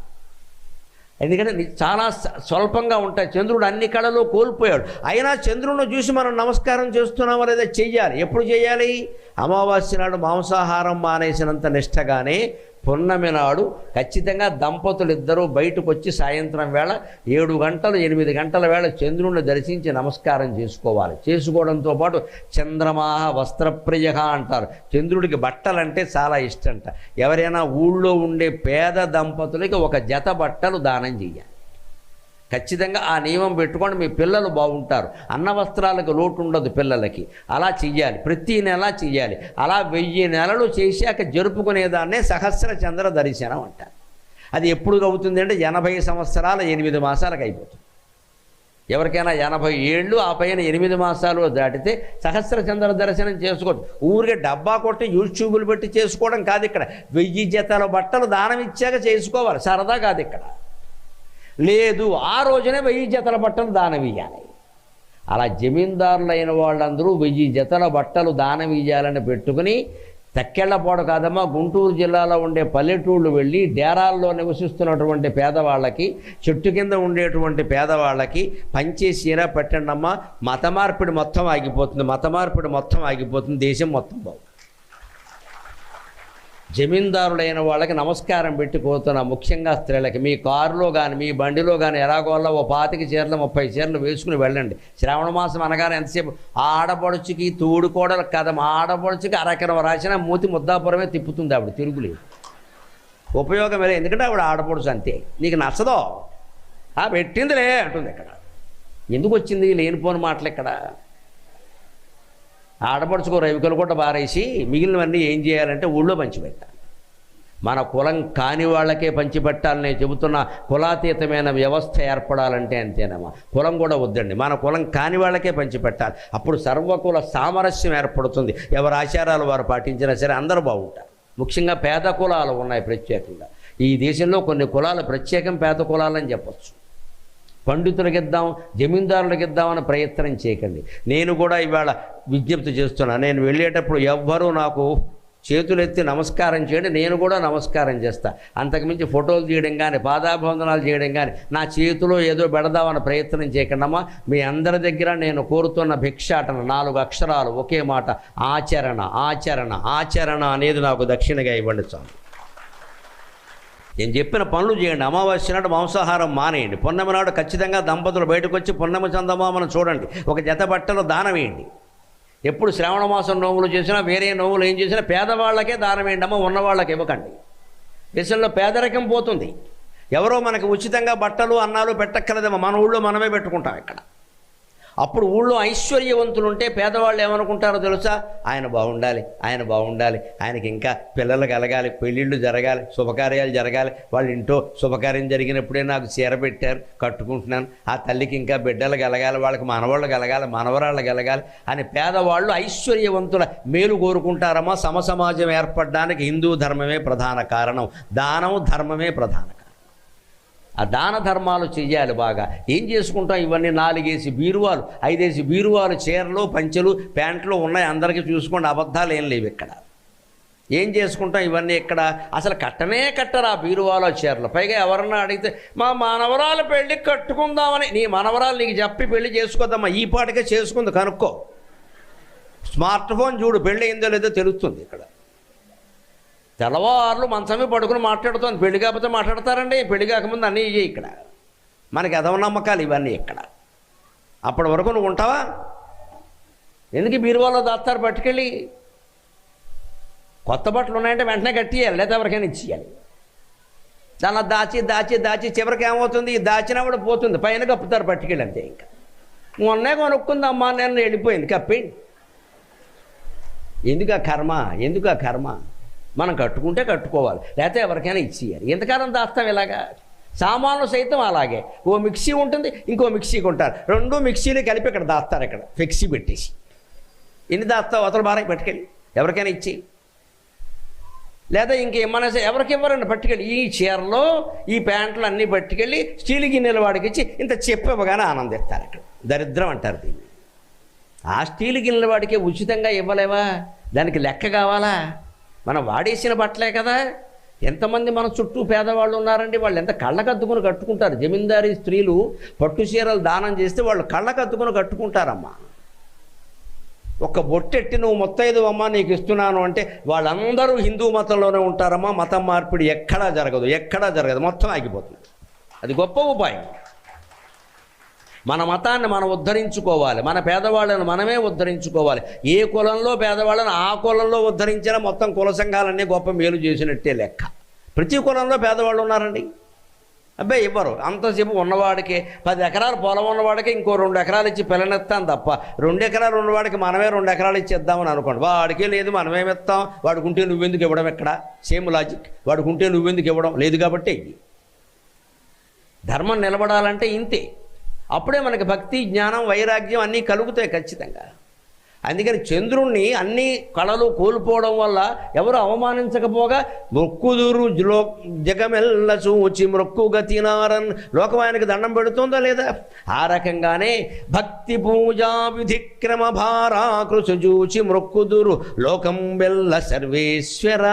ఎందుకంటే చాలా స్వల్పంగా ఉంటాయి. చంద్రుడు అన్ని కళలు కోల్పోయాడు. అయినా చంద్రుడిని చూసి మనం నమస్కారం చేస్తున్నామో లేదా చెయ్యాలి. ఎప్పుడు చేయాలి? అమావాస్య నాడు మాంసాహారం మానేసినంత నిష్టగానే పున్నమి నాడు ఖచ్చితంగా దంపతులు ఇద్దరూ బయటకు వచ్చి సాయంత్రం వేళ 7 గంటలు 8 గంటల వేళ చంద్రుడిని దర్శించి నమస్కారం చేసుకోవాలి. చేసుకోవడంతో పాటు చంద్రమాహ వస్త్రప్రియ అంటారు. చంద్రుడికి బట్టలంటే చాలా ఇష్టంట. ఎవరైనా ఊళ్ళో ఉండే పేద దంపతులకి ఒక జత బట్టలు దానం చేయాలి. ఖచ్చితంగా ఆ నియమం పెట్టుకోండి, మీ పిల్లలు బాగుంటారు. అన్న వస్త్రాలకు లోటు ఉండదు పిల్లలకి. అలా చెయ్యాలి, ప్రతి నెల చెయ్యాలి. అలా 1000 నెలలు చేశాక జరుపుకునేదాన్నే సహస్ర చంద్ర దర్శనం అంటారు. అది ఎప్పుడు అవుతుంది అంటే 80 సంవత్సరాల 8 మాసాలకు అయిపోతుంది. ఎవరికైనా 80 ఏళ్ళు ఆ పైన 8 మాసాలు దాటితే సహస్ర చంద్ర దర్శనం చేసుకోవచ్చు. ఊరికే డబ్బా కొట్టి యూట్యూబులు పెట్టి చేసుకోవడం కాదు ఇక్కడ. 1000 జతల బట్టలు దానం ఇచ్చాక చేసుకోవాలి, సరదా కాదు ఇక్కడ. లేదు, ఆ రోజునే 1000 జతల బట్టలు దానం ఇయ్యాలి. అలా జమీందారులైన వాళ్ళందరూ 1000 జతల బట్టలు దానం ఇయ్యాలని పెట్టుకుని తక్కెళ్ళపోడు కాదమ్మా, గుంటూరు జిల్లాలో ఉండే పల్లెటూళ్ళు వెళ్ళి డేరాల్లో నివసిస్తున్నటువంటి పేదవాళ్ళకి, చెట్టు కింద ఉండేటువంటి పేదవాళ్ళకి పంచే చీర పెట్టండమ్మా. మత మార్పిడి మొత్తం ఆగిపోతుంది, దేశం మొత్తం బాగుంది. జమీందారులైన వాళ్ళకి నమస్కారం పెట్టి కోరుతున్నా. ముఖ్యంగా స్త్రీలకి మీ కారులో కానీ మీ బండిలో కానీ ఎలాగోలా 25 చీరలు 30 చీరలు వేసుకుని వెళ్ళండి. శ్రావణ మాసం అనగానే ఎంతసేపు ఆడపడుచుకి తోడుకోడలు కదమ్మా, ఆడపడుచుకి అరకెరం రాసిన మూతి ముద్దాపురమే తిప్పుతుంది ఆవిడ, తిరుగులేదు. ఉపయోగం లేదు, ఎందుకంటే ఆవిడ ఆడపడుచు అంతే. నీకు నచ్చదో పెట్టిందిలే అంటుంది. ఇక్కడ ఎందుకు వచ్చింది లేనిపోని మాటలు? ఇక్కడ ఆడపడుచుకో రవికలు కూడా బారేసి మిగిలినవన్నీ ఏం చేయాలంటే ఊళ్ళో పంచిపెట్టాలి. మన కులం కాని వాళ్ళకే పంచిపెట్టాలని నేను చెబుతున్న. కులాతీతమైన వ్యవస్థ ఏర్పడాలంటే అంతేనమ్మా, కులం కూడా వద్దండి. మన కులం కాని వాళ్ళకే పంచిపెట్టాలి. అప్పుడు సర్వకుల సామరస్యం ఏర్పడుతుంది. ఎవరి ఆచారాలు వారు పాటించినా సరే అందరూ బాగుంటారు. ముఖ్యంగా పేద కులాలు ఉన్నాయి ప్రత్యేకంగా. ఈ దేశంలో కొన్ని కులాలు ప్రత్యేకం పేద కులాలని చెప్పచ్చు. పండితులకు ఇద్దాం, జమీందారులకు ఇద్దామని ప్రయత్నం చేయకండి. నేను కూడా ఇవాళ విజ్ఞప్తి చేస్తున్నా. నేను వెళ్ళేటప్పుడు ఎవ్వరూ నాకు చేతులెత్తి నమస్కారం చేయండి, నేను కూడా నమస్కారం చేస్తా. అంతకుమించి ఫోటోలు తీయడం కానీ పాదాభివందనాలు చేయడం కానీ నా చేతిలో ఏదో పెడదామన్న ప్రయత్నం చేయకండమ్మా. మీ అందరి దగ్గర నేను కోరుతున్న భిక్షాటన 4 అక్షరాలు, ఒకే మాట, ఆచరణ. ఆచరణ ఆచరణ అనేది నాకు దక్షిణగా ఇవ్వండి చాలు. నేను చెప్పిన పనులు చేయండి. అమావాస్య నాడు మాంసాహారం మానేయండి. పున్నమి నాడు ఖచ్చితంగా దంపతులు బయటకు వచ్చి పున్నమి చందమామను చూడండి. ఒక జత బట్టలు దానం వేయండి. ఎప్పుడు శ్రావణ మాసం నోములు చేసినా వేరే నోములు ఏం చేసినా పేదవాళ్ళకే దానం వేయండి అమ్మ, ఉన్నవాళ్ళకి ఇవ్వకండి. దేశంలో పేదరికం పోతుంది. ఎవరో మనకు ఉచితంగా బట్టలు అన్నాలు పెట్టక్కర్లేదమ్మా, మన ఊళ్ళో మనమే పెట్టుకుంటాం ఇక్కడ. అప్పుడు ఊళ్ళో ఐశ్వర్యవంతులు ఉంటే పేదవాళ్ళు ఏమనుకుంటారో తెలుసా? ఆయన బాగుండాలి, ఆయన బాగుండాలి, ఆయనకి ఇంకా పిల్లలు కలగాలి, పెళ్ళిళ్ళు జరగాలి, శుభకార్యాలు జరగాలి, వాళ్ళ ఇంట్లో శుభకార్యం జరిగినప్పుడే నాకు చీర పెట్టారు కట్టుకుంటున్నాను, ఆ తల్లికి ఇంకా బిడ్డలు కలగాలి, వాళ్ళకి మనవాళ్ళు కలగాలి, మనవరాళ్ళు కలగాలి అని పేదవాళ్ళు ఐశ్వర్యవంతుల మేలు కోరుకుంటారమ్మా. సమసమాజం ఏర్పడడానికి హిందూ ధర్మమే ప్రధాన కారణం, దానం ధర్మమే ప్రధాన. ఆ దాన ధర్మాలు చెయ్యాలి బాగా. ఏం చేసుకుంటాం? ఇవన్నీ 4 బీరువాలు 5 బీరువాలు, చీరలు పంచెలు ప్యాంట్లు ఉన్నాయి, అందరికీ చూసుకోండి. అబద్ధాలు ఏం లేవు ఇక్కడ. ఏం చేసుకుంటాం ఇవన్నీ ఇక్కడ? అసలు కట్టనే కట్టరు ఆ బీరువాలో చీరలు. పైగా ఎవరన్నా అడిగితే మా మనవరాలు పెళ్ళి కట్టుకుందామని, నీ మనవరాలు నీకు చెప్పి పెళ్లి చేసుకోద్దమ్మా, ఈ పాటికే చేసుకుంది కనుక్కో. స్మార్ట్ ఫోన్ చూడు, పెళ్ళి అయిందో లేదో తెలుస్తుంది. ఇక్కడ తెల్లవారులు మంచమే పడుకుని మాట్లాడుతుంది. పెళ్లి కాకపోతే మాట్లాడతారండి? పెళ్లి కాకముందు అన్నీ ఇయ్యే ఇక్కడ. మనకి ఎదవ నమ్మకాలు ఇవన్నీ ఇక్కడ. అప్పటి వరకు నువ్వు ఉంటావా? ఎందుకు బీరువాలో దాస్తారు పట్టుకెళ్ళి? కొత్త బట్టలు ఉన్నాయంటే వెంటనే కట్టియాలి, లేదా ఎవరికైనా ఇచ్చేయాలి. చాలా దాచి దాచి దాచి చివరికి ఏమవుతుంది? దాచినా కూడా పోతుంది, పైన కప్పుతారు పట్టుకెళ్ళి, అంతే. ఇంకా మొన్నే కొనుక్కుందమ్మా నేను, వెళ్ళిపోయింది, కప్పేయండి. ఎందుకు ఆ కర్మ? ఎందుకు ఆ కర్మ? మనం కట్టుకుంటే కట్టుకోవాలి, లేకపోతే ఎవరికైనా ఇచ్చేయాలి. ఎంతకాలం దాస్తాం ఇలాగా? సామాన్లు సైతం అలాగే. ఓ మిక్సీ ఉంటుంది, ఇంకో మిక్సీ కొంటారు, 2 మిక్సీలు కలిపి ఇక్కడ దాస్తారు. ఇక్కడ ఫ్లెక్సీ పెట్టేసి ఎన్ని దాస్తావు? అవతల బాగా పట్టుకెళ్ళి ఎవరికైనా ఇచ్చి, లేదా ఇంకేమన్నా ఎవరికి ఇవ్వరండి పట్టుకెళ్ళి. ఈ చీరలో ఈ ప్యాంట్లు అన్నీ పట్టుకెళ్ళి స్టీల్ గిన్నెల వాడికి ఇచ్చి ఇంత చెప్పివ్వగానే ఆనందిస్తారు. అక్కడ దరిద్రం అంటారు దీన్ని. ఆ స్టీల్ గిన్నెల వాడికి ఉచితంగా ఇవ్వలేవా? దానికి లెక్క కావాలా? మనం వాడేసిన బట్టలే కదా. ఎంతమంది మన చుట్టూ పేదవాళ్ళు ఉన్నారండి, వాళ్ళు ఎంత కళ్ళకద్దుకుని కట్టుకుంటారు. జమీందారీ స్త్రీలు పట్టు చీరలు దానం చేస్తే వాళ్ళు కళ్ళకద్దుకుని కట్టుకుంటారమ్మా. ఒక్క బొట్టెట్టి నువ్వు మొత్తైదువమ్మా నీకు ఇస్తున్నాను అంటే వాళ్ళందరూ హిందూ మతంలోనే ఉంటారమ్మా. మతం మార్పిడి ఎక్కడా జరగదు, ఎక్కడా జరగదు, మొత్తం ఆగిపోతుంది. అది గొప్ప ఉపాయం. మన మతాన్ని మనం ఉద్ధరించుకోవాలి, మన పేదవాళ్ళను మనమే ఉద్ధరించుకోవాలి. ఏ కులంలో పేదవాళ్ళని ఆ కులంలో ఉద్ధరించినా మొత్తం కుల సంఘాలన్నీ గొప్ప మేలు చేసినట్టే లెక్క. ప్రతి కులంలో పేదవాళ్ళు ఉన్నారండి. అబ్బాయి ఇవ్వరు. అంతసేపు ఉన్నవాడికి 10 ఎకరాలు పొలం ఉన్నవాడికి ఇంకో 2 ఎకరాలు ఇచ్చి పిల్లనిస్తాం తప్ప, 2 ఎకరాలు ఉన్నవాడికి మనమే 2 ఎకరాలు ఇచ్చి ఇద్దామని అనుకోండి. వాడికే లేదు, మనమేమిస్తాం? వాడుకుంటే నువ్వెందుకు ఇవ్వడం? ఎక్కడ సేమ్ లాజిక్. వాడుకుంటే నువ్వెందుకు ఇవ్వడం? లేదు కాబట్టి ధర్మం నిలబడాలంటే ఇంతే. అప్పుడే మనకి భక్తి, జ్ఞానం, వైరాగ్యం అన్నీ కలుగుతాయి ఖచ్చితంగా. అందుకని చంద్రుణ్ణి అన్ని కళలు కోల్పోవడం వల్ల ఎవరు అవమానించకపోగా మొక్కుదురు జగమెల్ల చూచి మొక్కు గతినారన్ లోకమాయనకి దండం పెడుతుందా లేదా? ఆ రకంగానే భక్తి పూజా విధిక్రమ భారాకృషు చూచి మొక్కుదురు లోకం వెల్ల సర్వేశ్వర.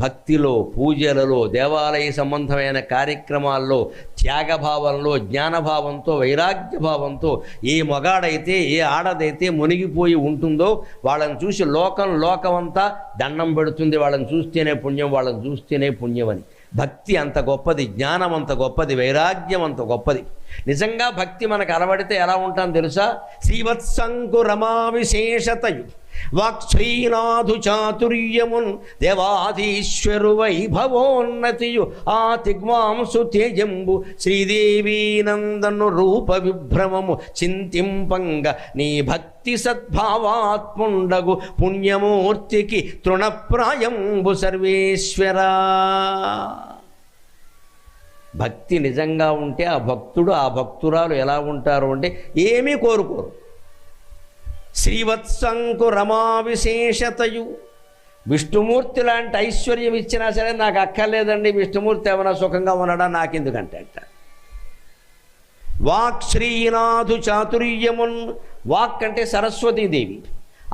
భక్తిలో, పూజలలో, దేవాలయ సంబంధమైన కార్యక్రమాల్లో త్యాగభావంలో, జ్ఞానభావంతో, వైరాగ్యభావంతో ఏ మగాడైతే ఏ ఆడదైతే మునిగిపోయి ఉంటుందో వాళ్ళని చూసి లోకమంతా దండం పెడుతుంది. వాళ్ళని చూస్తేనే పుణ్యం, వాళ్ళని చూస్తేనే పుణ్యం అని. భక్తి అంత గొప్పది, జ్ఞానం అంత గొప్పది, వైరాగ్యం అంత గొప్పది. నిజంగా భక్తి మనకు అలవడితే ఎలా ఉంటాం తెలుసా? శ్రీవత్సంకురమా విశేషతయు వాక్శ్రీనాథు చాతుర్యమున్ దేవాధీశ్వరు వైభవోన్నతియు ఆ తిగ్మాంసు తేజంబు శ్రీదేవీ నందను రూప విభ్రమము చింతింపంగ నీ భక్తి సద్భావాత్ముండగు పుణ్యమూర్తికి తృణప్రాయంబు సర్వేశ్వరా. భక్తి నిజంగా ఉంటే ఆ భక్తుడు, ఆ భక్తురాలు ఎలా ఉంటారు అంటే ఏమీ కోరుకోరు. శ్రీవత్సంకు రమా విశేషతయు. విష్ణుమూర్తి లాంటి ఐశ్వర్యం ఇచ్చినా సరే నాకు అక్కర్లేదండి, విష్ణుమూర్తి ఏమైనా సుఖంగా ఉన్నాడా నాకెందుకంటే అంట. వాక్ శ్రీనాథు చాతుర్యమున్. వాక్ అంటే సరస్వతీదేవి,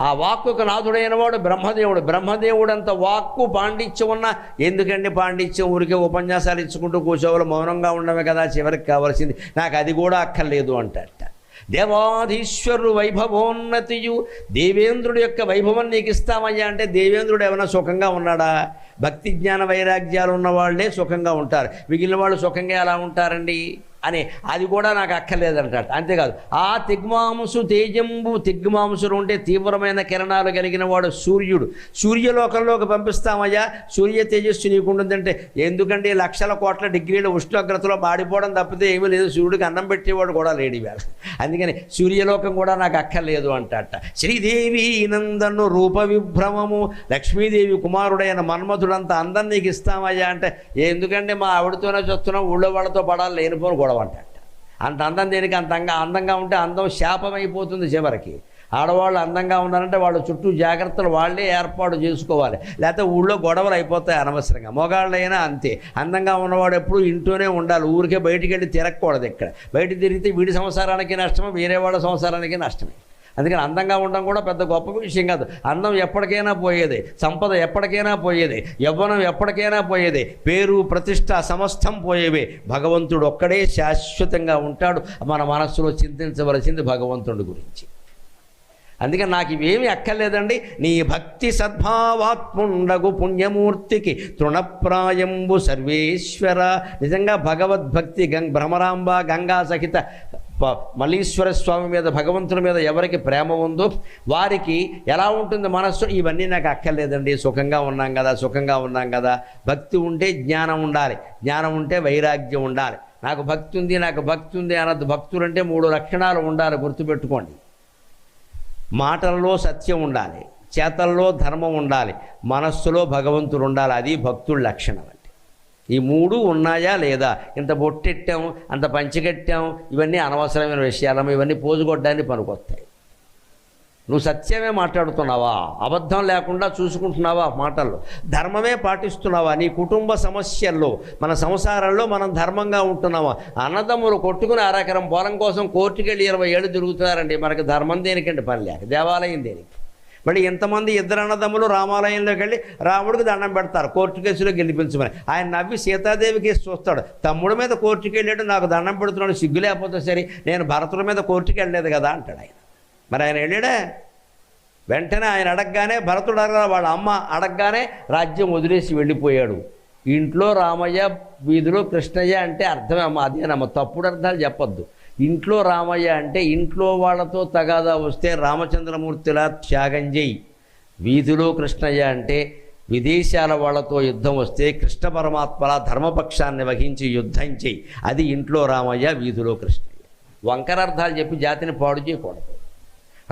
ఆ వాక్కుకు నాథుడైన వాడు బ్రహ్మదేవుడు. బ్రహ్మదేవుడంత వాక్కు పాండిత్యం ఉన్న ఎందుకండి పాండిత్యం, ఊరికే ఉపన్యాసాలు ఇచ్చుకుంటూ కూర్చోవాలి, మౌనంగా ఉండమే కదా చివరికి కావాల్సింది, నాకు అది కూడా అక్కర్లేదు అంటట. దేవాధీశ్వరుడు వైభవోన్నతియు, దేవేంద్రుడి యొక్క వైభవం నీకు ఇస్తామయ్యా అంటే దేవేంద్రుడు ఏమైనా సుఖంగా ఉన్నాడా? భక్తి జ్ఞాన వైరాగ్యాలు ఉన్న వాళ్ళే సుఖంగా ఉంటారు, మిగిలిన వాళ్ళు సుఖంగా ఎలా ఉంటారండి అని అది కూడా నాకు అక్కర్లేదంటాడు. అంతేకాదు ఆ తిగ్మాంసు తేజంబు, తిగ్మాంసులు ఉంటే తీవ్రమైన కిరణాలు కలిగిన వాడు సూర్యుడు, సూర్యలోకంలోకి పంపిస్తామయ్యా, సూర్య తేజస్సు నీకుంటుందంటే ఎందుకంటే లక్షల కోట్ల డిగ్రీల ఉష్ణోగ్రతలో మాడిపోవడం తప్పితే ఏమీ లేదు, సూర్యుడికి అన్నం పెట్టేవాడు కూడా లేడు ఇవాళ, అందుకని సూర్యలోకం కూడా నాకు అక్కర్లేదు అంటాట. శ్రీదేవి నందను రూప విభ్రమము, లక్ష్మీదేవి కుమారుడైన మన్మధుడంత అందం నీకు ఇస్తామయ్యా అంటే ఎందుకంటే మా ఆవిడతోనే చూస్తున్నాం, ఊళ్ళో వాళ్ళతో పడాలి, లేనిపోను గొడవ అంటాట. అంత అందం దేనికి? అందంగా ఉంటే అందం శాపమైపోతుంది చివరికి. ఆడవాళ్ళు అందంగా ఉన్నారంటే వాళ్ళ చుట్టూ జాగ్రత్తలు వాళ్ళే ఏర్పాటు చేసుకోవాలి, లేకపోతే ఊళ్ళో గొడవలు అయిపోతాయి అనవసరంగా. మొగాళ్ళైనా అంతే, అందంగా ఉన్నవాడు ఎప్పుడు ఇంట్లోనే ఉండాలి, ఊరికే బయటికి వెళ్ళి తిరగకూడదు. ఇక్కడ బయట తిరిగితే వీడి సంసారానికి నష్టమే, వేరే వాళ్ళ సంసారానికి నష్టమే. అందుకని అందంగా ఉండడం కూడా పెద్ద గొప్ప విషయం కాదు. అందం ఎప్పటికైనా పోయేదే, సంపద ఎప్పటికైనా పోయేదే, యవ్వనం ఎప్పటికైనా పోయేదే, పేరు ప్రతిష్ట సమస్తం పోయేవే. భగవంతుడు ఒక్కడే శాశ్వతంగా ఉంటాడు. మన మనస్సులో చింతించవలసింది భగవంతుడి గురించి. అందుకని నాకు ఇవేమీ అక్కర్లేదండి. నీ భక్తి సద్భావాత్ముండగు పుణ్యమూర్తికి తృణప్రాయంబు సర్వేశ్వర. నిజంగా భగవద్భక్తి భ్రమరాంబ గంగా సహిత మల్లీశ్వర స్వామి మీద, భగవంతుని మీద ఎవరికి ప్రేమ ఉందో వారికి ఎలా ఉంటుంది మనస్సు? ఇవన్నీ నాకు అక్కర్లేదండి, సుఖంగా ఉన్నాం కదా. భక్తి ఉంటే జ్ఞానం ఉండాలి, జ్ఞానం ఉంటే వైరాగ్యం ఉండాలి. నాకు భక్తి ఉంది అన్నది. భక్తులంటే 3 లక్షణాలు ఉండాలి, గుర్తుపెట్టుకోండి. మాటల్లో సత్యం ఉండాలి, చేతల్లో ధర్మం ఉండాలి, మనస్సులో భగవంతుడు ఉండాలి. అది భక్తుడి లక్షణం అంటే. ఈ 3 ఉన్నాయా లేదా? ఇంత బొట్టెట్టాం, అంత పంచికట్టాం, ఇవన్నీ అనవసరమైన విషయాలమ్మ, ఇవన్నీ పోజుకొట్టడానికి పనికొస్తాయి. నువ్వు సత్యమే మాట్లాడుతున్నావా? అబద్ధం లేకుండా చూసుకుంటున్నావా మాటల్లో? ధర్మమే పాటిస్తున్నావా? నీ కుటుంబ సమస్యల్లో, మన సంసారంలో మనం ధర్మంగా ఉంటున్నావా? అన్నదమ్ములు కొట్టుకుని అరెకరం పొలం కోసం కోర్టుకి వెళ్ళి 20 ఏళ్ళు తిరుగుతున్నారండి. మనకు ధర్మం దేనికండి పని లేక, దేవాలయం దేనికి? మళ్ళీ ఎంతమంది ఇద్దరు అన్నదమ్ములు రామాలయంలోకి వెళ్ళి రాముడికి దండం పెడతారు కోర్టు కేసులో గెలిపించమని. ఆయన నవ్వి సీతాదేవి కేసు చూస్తాడు. తమ్ముడి మీద కోర్టుకి వెళ్ళాడు, నాకు దండం పెడుతున్నాడు, సిగ్గు లేకపోతే సరే, నేను భరతుడి మీద కోర్టుకి వెళ్ళలేదు కదా అంటాడు ఆయన. మరి ఆయన వెళ్ళాడా? వెంటనే ఆయన అడగగానే, భరతుడు అడగ వాళ్ళ అమ్మ అడగగానే రాజ్యం వదిలేసి వెళ్ళిపోయాడు. ఇంట్లో రామయ్య, వీధిలో కృష్ణయ్య అంటే అర్థమే అమ్మ, అదేనమ్మ, తప్పుడు అర్థాలు చెప్పొద్దు. ఇంట్లో రామయ్య అంటే ఇంట్లో వాళ్ళతో తగాదా వస్తే రామచంద్రమూర్తిలా త్యాగం చేయి. వీధిలో కృష్ణయ్య అంటే విదేశాల వాళ్ళతో యుద్ధం వస్తే కృష్ణ పరమాత్మలా ధర్మపక్షాన్ని వహించి యుద్ధం చేయి. అది ఇంట్లో రామయ్య, వీధిలో కృష్ణయ్య. వంకరార్థాలు చెప్పి జాతిని పాడు చేయకూడదు.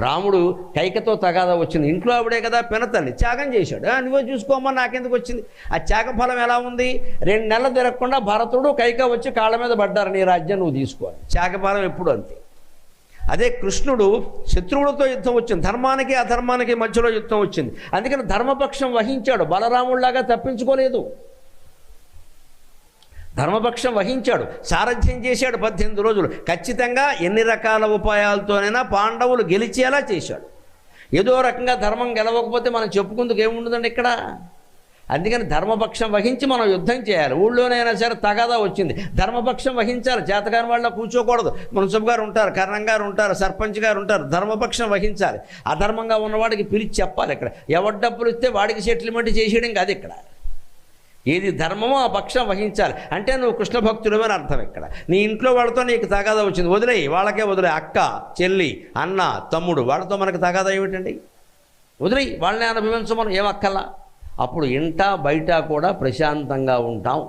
రాముడు కైకతో తగాదా వచ్చింది, ఇంట్లో ఆవిడే కదా పినతల్లి, త్యాగం చేశాడు. నువ్వే చూసుకోమ్మా, నాకెందుకు వచ్చింది? ఆ త్యాగఫలం ఎలా ఉంది? 2 నెలలు తిరగకుండా భరతుడు కైక వచ్చి కాళ్ళ మీద పడ్డారు, నీ రాజ్యం నువ్వు తీసుకోవాలి. త్యాగఫలం ఎప్పుడు అంతే. అదే కృష్ణుడు శత్రువులతో యుద్ధం వచ్చింది, ధర్మానికి అధర్మానికి మధ్యలో యుద్ధం వచ్చింది, అందుకని ధర్మపక్షం వహించాడు. బలరాముడిలాగా తప్పించుకోలేదు, ధర్మపక్షం వహించాడు, సారథ్యం చేశాడు 18 రోజులు. ఖచ్చితంగా ఎన్ని రకాల ఉపాయాలతోనైనా పాండవులు గెలిచేలా చేశాడు. ఏదో రకంగా ధర్మం గెలవకపోతే మనం చెప్పుకుందుకు ఏముండదండి ఇక్కడ. అందుకని ధర్మపక్షం వహించి మనం యుద్ధం చేయాలి. ఊళ్ళోనైనా సరే తగాదా వచ్చింది, ధర్మపక్షం వహించాలి. చేతగాని వాళ్ళ కూర్చోకూడదు. మున్సిపల్ గారు ఉంటారు, కరణం గారు ఉంటారు, సర్పంచ్ గారు ఉంటారు, ధర్మపక్షం వహించాలి. అధర్మంగా ఉన్నవాడికి పిలిచి చెప్పాలి. ఇక్కడ ఎవరి డబ్బులు ఇస్తే వాడికి సెటిల్మెంట్ చేసేయడం కాదు. ఇక్కడ ఏది ధర్మమో ఆ పక్షం వహించాలి. అంటే నువ్వు కృష్ణ భక్తుడు అని అర్థం. ఇక్కడ నీ ఇంట్లో వాళ్ళతో నీకు తగాదా వచ్చింది, వదిలేయి, వాళ్ళకే వదిలే. అక్క, చెల్లి, అన్న, తమ్ముడు, వాళ్ళతో మనకు తగాదా ఏమిటండి? వదిలేయి, వాళ్ళని అనుభవించమని ఏమక్కల్లా. అప్పుడు ఇంట బయట కూడా ప్రశాంతంగా ఉంటాం.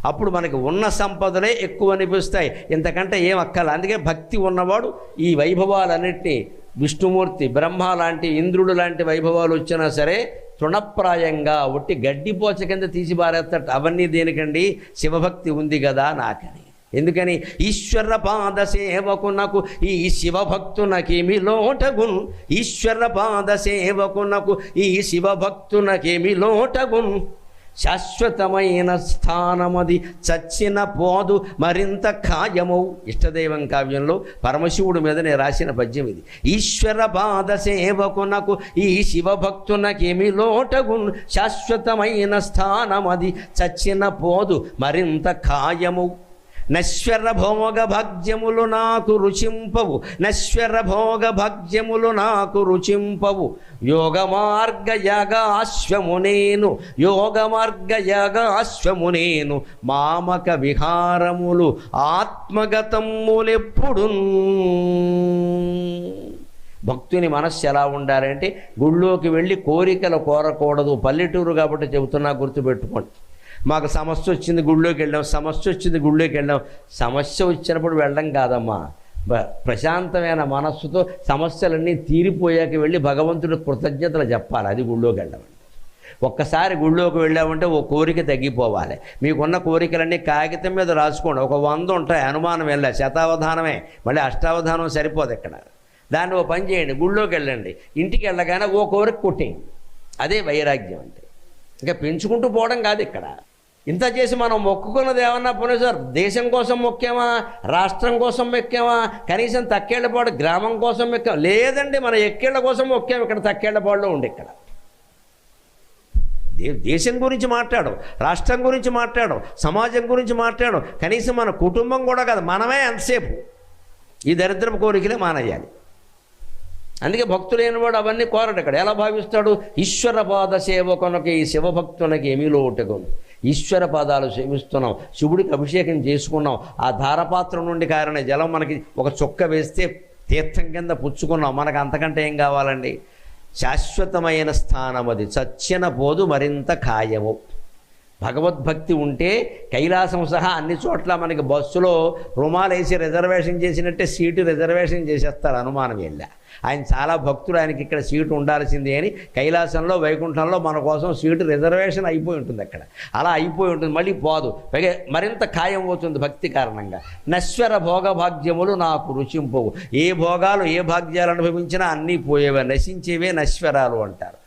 అప్పుడు మనకి ఉన్న సంపదలే ఎక్కువ అనిపిస్తాయి, ఇంతకంటే ఏం అక్కల. అందుకే భక్తి ఉన్నవాడు ఈ వైభవాలన్నింటినీ, విష్ణుమూర్తి, బ్రహ్మ లాంటి, ఇంద్రుడు లాంటి వైభవాలు వచ్చినా సరే తృణప్రాయంగా ఒట్టి గడ్డిపోచ కింద తీసి పారేస్తాడు. అవన్నీ దేనికండి? శివభక్తి ఉంది కదా నాకని. ఎందుకని? ఈశ్వర పాద సేవకునకు ఈ శివభక్తునకేమి లోటగున్, ఈశ్వర పాద సేవకునకు ఈ శివభక్తునకేమి లోటగున్. శాశ్వతమైన స్థానమది చచ్చిన పోదు మరింత ఖాయమౌ. ఇష్టదైవం కావ్యంలో పరమశివుడి మీదనే రాసిన పద్యం ఇది. ఈశ్వర పాద సేవకునకు ఈ శివభక్తునకేమి లోటగున్, శాశ్వతమైన స్థానమది చచ్చిన పోదు మరింత ఖాయమౌ. నశ్వర భోగ భాగ్యములు నాకు రుచింపవు, నశ్వర భోగ భాగ్యములు నాకు రుచింపవు. యోగ మార్గ యాగాశ్వము నేను, యోగ మార్గ యాగాశ్వము నేను. మామక విహారములు ఆత్మగతములెప్పుడు. భక్తుని మనస్సు ఎలా ఉండాలంటే గుళ్ళోకి వెళ్ళి కోరికలు కోరకూడదు. పల్లెటూరు కాబట్టి చెబుతున్నా, గుర్తుపెట్టుకోండి. మాకు సమస్య వచ్చింది గుళ్ళోకి వెళ్ళాం, సమస్య వచ్చింది గుళ్ళోకి వెళ్ళాం. సమస్య వచ్చినప్పుడు వెళ్ళడం కాదమ్మా, ప్రశాంతమైన మనస్సుతో సమస్యలన్నీ తీరిపోయాక వెళ్ళి భగవంతుడి కృతజ్ఞతలు చెప్పాలి. అది గుళ్ళోకి వెళ్ళడం. ఒక్కసారి గుళ్ళోకి వెళ్ళామంటే ఓ కోరిక తగ్గిపోవాలి. మీకున్న కోరికలన్నీ కాగితం మీద రాసుకోండి. ఒక 100 ఉంటాయి, అనుమానం వెళ్ళా, శతావధానమే, మళ్ళీ అష్టావధానం సరిపోదు ఇక్కడ. దాన్ని ఓ పని చేయండి, గుళ్ళోకి వెళ్ళండి, ఇంటికి వెళ్ళగానే ఓ కోరిక కొట్టేయండి. అదే వైరాగ్యం అంటే. ఇంకా పెంచుకుంటూ పోవడం కాదు ఇక్కడ. ఇంత చేసి మనం మొక్కుకున్నది ఏమన్నా పోనీ సార్, దేశం కోసం మొక్కామా, రాష్ట్రం కోసం మొక్కామా, కనీసం తక్కేళ్లపాడు గ్రామం కోసం మొక్కాం లేదండి, మన ఎక్కేళ్ల కోసం మొక్కాము. ఇక్కడ తక్కేళ్లపాడులో ఉండి ఇక్కడ దేశం గురించి మాట్లాడు, రాష్ట్రం గురించి మాట్లాడు, సమాజం గురించి మాట్లాడు, కనీసం మన కుటుంబం కూడా కాదు, మనమే ఎంతసేపు ఈ దరిద్రపు కోరికలే మానేయాలి. అందుకే భక్తులైన వాడు అవన్నీ కోరడు. ఇక్కడ ఎలా భావిస్తాడు? ఈశ్వర పాద సేవకునకి ఈ శివభక్తునకి ఏమీ లోటుకోను. ఈశ్వర పాదాలు సేవిస్తున్నాం, శివుడికి అభిషేకం చేసుకున్నాం, ఆ ధారపాత్ర నుండి కారణ జలం మనకి ఒక చుక్క వేస్తే తీర్థం కింద పుచ్చుకున్నాం. మనకు అంతకంటే ఏం కావాలండి? శాశ్వతమైన స్థానం అది చచ్చిన పోదు మరింత ఖాయము. భగవద్భక్తి ఉంటే కైలాసం సహా అన్ని చోట్ల మనకి బస్సులో రుమాలేసి రిజర్వేషన్ చేసినట్టే సీటు రిజర్వేషన్ చేసేస్తారు, అనుమానం వెళ్ళా. ఆయన చాలా భక్తుడు, ఆయనకి ఇక్కడ సీటు ఉండాల్సిందే అని కైలాసంలో వైకుంఠంలో మన కోసం సీటు రిజర్వేషన్ అయిపోయి ఉంటుంది అక్కడ. అలా అయిపోయి ఉంటుంది, మళ్ళీ పోదు, పైగా మరింత ఖాయం అవుతుంది భక్తి కారణంగా. నశ్వర భోగభాగ్యములు నాకు రుచింపవు. ఏ భోగాలు ఏ భాగ్యాలు అనుభవించినా అన్నీ పోయేవే, నశించేవే నశ్వరాలు అంటారు.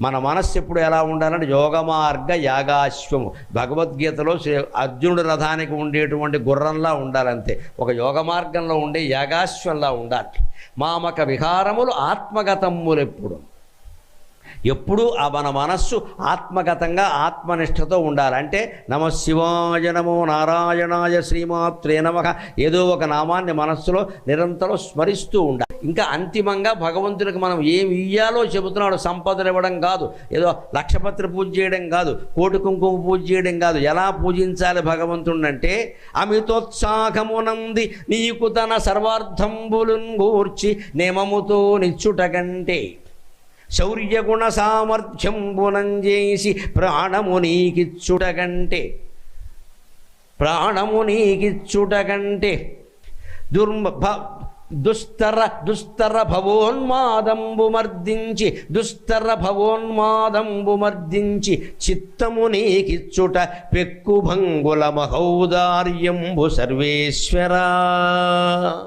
మన మనస్సు ఎప్పుడు ఎలా ఉండాలంటే యోగమార్గ యాగాశ్వము. భగవద్గీతలో అర్జునుడి రథానికి ఉండేటువంటి గుర్రంలా ఉండాలంతే, ఒక యోగ మార్గంలో ఉండే యాగాశ్వంలా ఉండాలి. మామక విహారములు ఆత్మగతములెప్పుడు, ఎప్పుడు మన మనస్సు ఆత్మగతంగా ఆత్మనిష్టతో ఉండాలి. అంటే నమ శివాయ నమో నారాయణాయ శ్రీమాత్రే నమః ఏదో ఒక నామాన్ని మనస్సులో నిరంతరం స్మరిస్తూ ఉండాలి. ఇంకా అంతిమంగా భగవంతుడికి మనం ఏమి ఇయ్యాలో చెబుతున్నాడు. సంపదలు ఇవ్వడం కాదు, ఏదో లక్షపత్రి పూజ చేయడం కాదు, కోటి కుంకుమ పూజ చేయడం కాదు. ఎలా పూజించాలి భగవంతుడినంటే అమితోత్సాహమునంది నీకు తన సర్వార్థంబులున్ గూర్చి నేమముతో నిచ్చుట కంటే శౌర్యగుణ సామర్థ్యంబునంజేసి ప్రాణము నీకిచ్చుట కంటే, ప్రాణము నీకిచ్చుట కంటే దుస్తర భవోన్మాదంబు మర్దించి, దుస్తర భవోన్మాదంబు మర్దించి చిత్తము నీకిచ్చుట పెక్కు భంగుల మహౌదార్యంబు సర్వేశ్వరా.